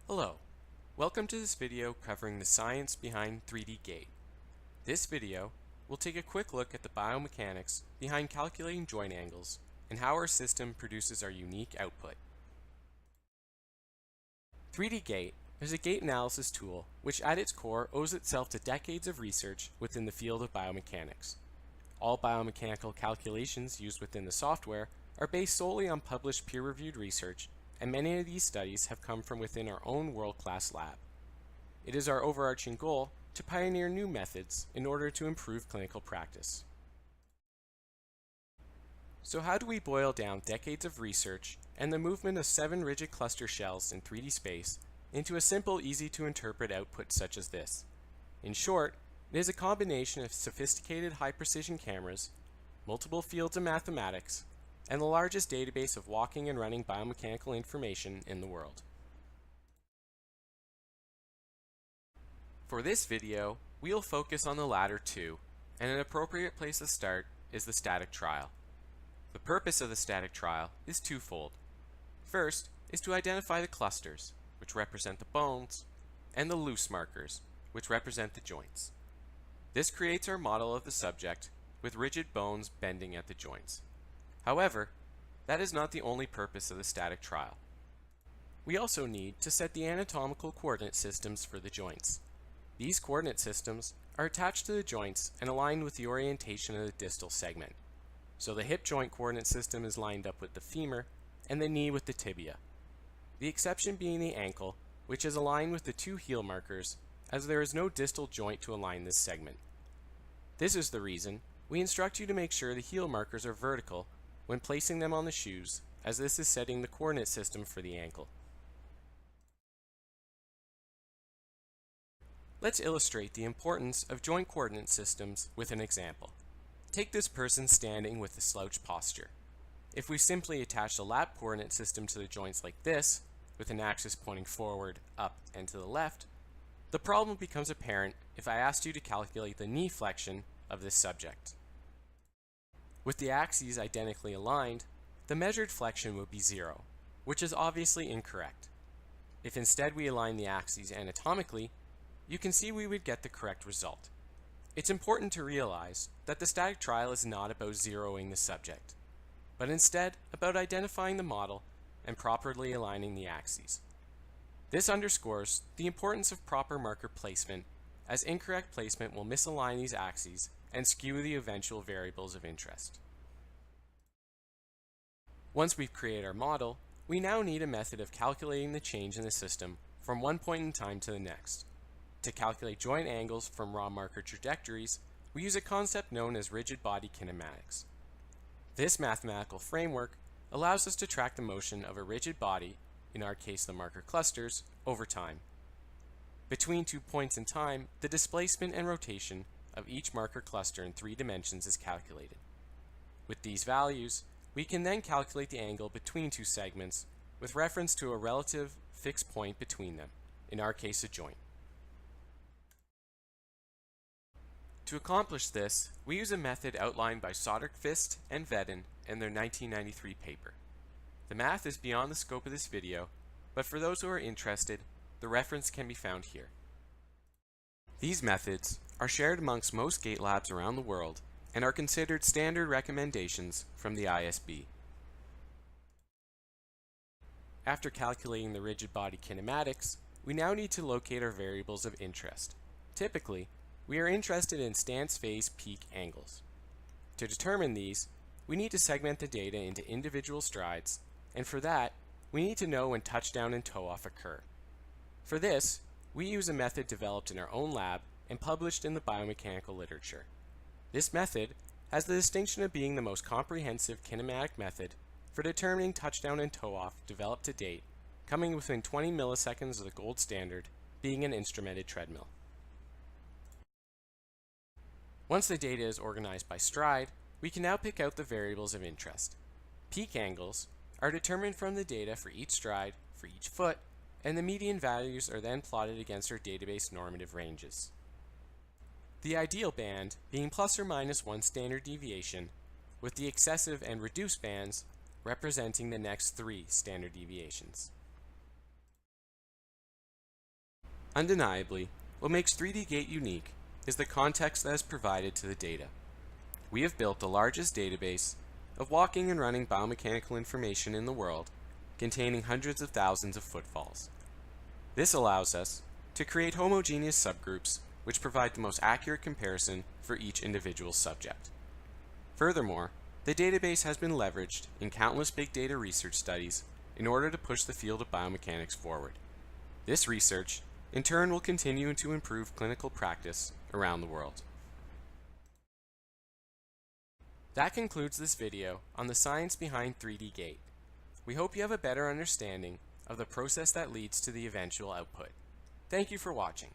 Hello, welcome to this video covering the science behind 3D Gait. This video will take a quick look at the biomechanics behind calculating joint angles and how our system produces our unique output. 3D Gait is a gait analysis tool which at its core owes itself to decades of research within the field of biomechanics. All biomechanical calculations used within the software are based solely on published peer-reviewed research, and many of these studies have come from within our own world-class lab. It is our overarching goal to pioneer new methods in order to improve clinical practice. So how do we boil down decades of research and the movement of 7 rigid cluster shells in 3D space into a simple, easy-to-interpret output such as this? In short, it is a combination of sophisticated high-precision cameras, multiple fields of mathematics, and the largest database of walking and running biomechanical information in the world. For this video, we'll focus on the latter two, and an appropriate place to start is the static trial. The purpose of the static trial is twofold. First is to identify the clusters, which represent the bones, and the loose markers, which represent the joints. This creates our model of the subject with rigid bones bending at the joints. However, that is not the only purpose of the static trial. We also need to set the anatomical coordinate systems for the joints. These coordinate systems are attached to the joints and aligned with the orientation of the distal segment. So the hip joint coordinate system is lined up with the femur and the knee with the tibia. The exception being the ankle, which is aligned with the 2 heel markers, as there is no distal joint to align this segment. This is the reason we instruct you to make sure the heel markers are vertical when placing them on the shoes, as this is setting the coordinate system for the ankle. Let's illustrate the importance of joint coordinate systems with an example. Take this person standing with a slouch posture. If we simply attach the lap coordinate system to the joints like this, with an axis pointing forward, up, and to the left, the problem becomes apparent if I asked you to calculate the knee flexion of this subject. With the axes identically aligned, the measured flexion would be 0, which is obviously incorrect. If instead we align the axes anatomically, you can see we would get the correct result. It's important to realize that the static trial is not about zeroing the subject, but instead about identifying the model and properly aligning the axes. This underscores the importance of proper marker placement, as incorrect placement will misalign these axes and skew the eventual variables of interest. Once we've created our model, we now need a method of calculating the change in the system from one point in time to the next. To calculate joint angles from raw marker trajectories, we use a concept known as rigid body kinematics. This mathematical framework allows us to track the motion of a rigid body, in our case the marker clusters, over time. Between 2 points in time, the displacement and rotation of each marker cluster in 3 dimensions is calculated. With these values, we can then calculate the angle between 2 segments with reference to a relative fixed point between them, in our case a joint. To accomplish this, we use a method outlined by Soderquist and Vedin in their 1993 paper. The math is beyond the scope of this video, but for those who are interested, the reference can be found here. These methods are shared amongst most gait labs around the world and are considered standard recommendations from the ISB. After calculating the rigid body kinematics, we now need to locate our variables of interest. Typically, we are interested in stance phase peak angles. To determine these, we need to segment the data into individual strides, and for that, we need to know when touchdown and toe-off occur. For this, we use a method developed in our own lab and published in the biomechanical literature. This method has the distinction of being the most comprehensive kinematic method for determining touchdown and toe-off developed to date, coming within 20 milliseconds of the gold standard, being an instrumented treadmill. Once the data is organized by stride, we can now pick out the variables of interest. Peak angles are determined from the data for each stride, for each foot, and the median values are then plotted against our database normative ranges. The ideal band being plus or minus 1 standard deviation, with the excessive and reduced bands representing the next 3 standard deviations. Undeniably, what makes 3D Gait unique is the context that is provided to the data. We have built the largest database of walking and running biomechanical information in the world, containing hundreds of thousands of footfalls. This allows us to create homogeneous subgroups which provide the most accurate comparison for each individual subject. Furthermore, the database has been leveraged in countless big data research studies in order to push the field of biomechanics forward. This research, in turn, will continue to improve clinical practice around the world. That concludes this video on the science behind 3D Gait. We hope you have a better understanding of the process that leads to the eventual output. Thank you for watching.